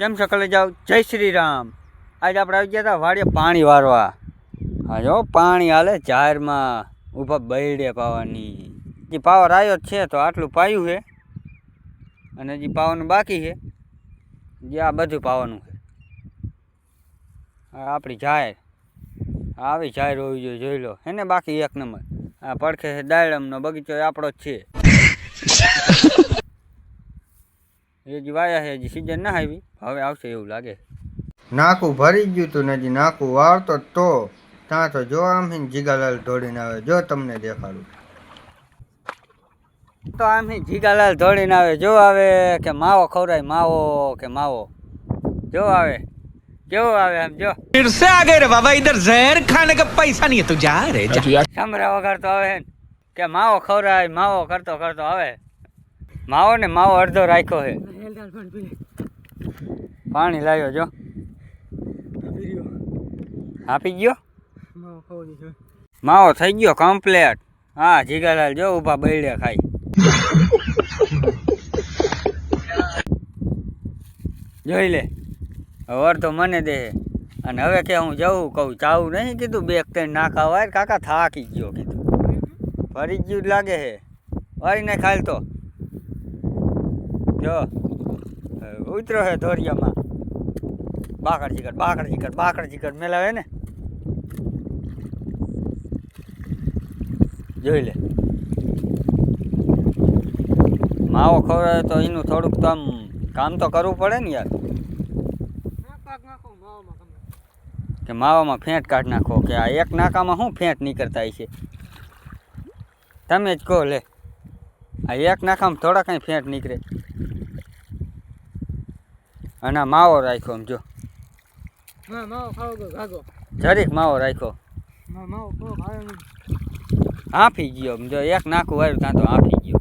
કેમ છો કલે જાઓ? જય શ્રી રામ. આજે આપણે આવી ગયા હતા વાડીએ પાણી વારવા. હા જો પાણી હાલે જાહેરમાં ઊભા બૈડે પાવાની. હજી પાવર આવ્યો જ છે તો આટલું પાયું છે અને હજી પાવાનું બાકી છે. જે આ બધું પાવાનું છે. આપણી જાહેર આવી જાહેર હોવી જોઈએ, જોઈ લો એને બાકી એક નંબર. આ પડખે છે દાયડમનો બગીચો આપણો જ છે. હજી વાયા છે, હજી સીઝન ના આવી, હવે આવશે એવું લાગે. નાકું ભરી ગયું તું ને હજી નાકું વાળતો તો ત્યાં તો જો આમ જીગાલાલ દોડીને આવે. જો તમને દેખાડું તો આમ જીગાલાલ દોડીને આવે. જો આવે કે માવો ખવડાય, માવો કે માવો. જો આવે કેવો આવે આમ જો. फिर से आ गए रे बाबा, इधर जहर खाने का पैसा नहीं है तो जा रे जा। સમરા વગર તો આવે કે માવો ખવડાય, માવો કરતો કરતો આવે. માવો ને માવો અડધો રાખ્યો છે. પાણી લાવ્યો જો. આપી ગયો માવો થઈ ગયો કમ્પ્લેટ. હા જીગાલાલ જો ઊભા બૈડે ખાઈ. જોઈ લે હવે અડધો મને દે. અને હવે કે હું જવું કહું ચાવું નહીં કીધું. બે ત્રણ નાખા હોય કાકા થાકી ગયો કીધું. ફરી ગયું જ લાગે છે. વારીને ખાલ તો જો ઉતરો છે ધોરિયામાં. બાકડ ચીકટ મેલાવે ને. જોઈ લે માવો ખવડાવે તો એનું થોડુંક તો આમ કામ તો કરવું પડે ને યાર. કે માવામાં ફેંટ કાઢ નાખો કે આ એક નાકામાં શું ફેંટ નીકળતા છે તમે જ કહો. લે આ એક નાકામાં થોડા કંઈ ફેંટ નીકળે. અને માવો રાખ્યો આમ જો. જરીક માવો રાખ્યો. હાંફી ગયો જો. એક નાખું વાર્યું ત્યાં તો હાંફી ગયો.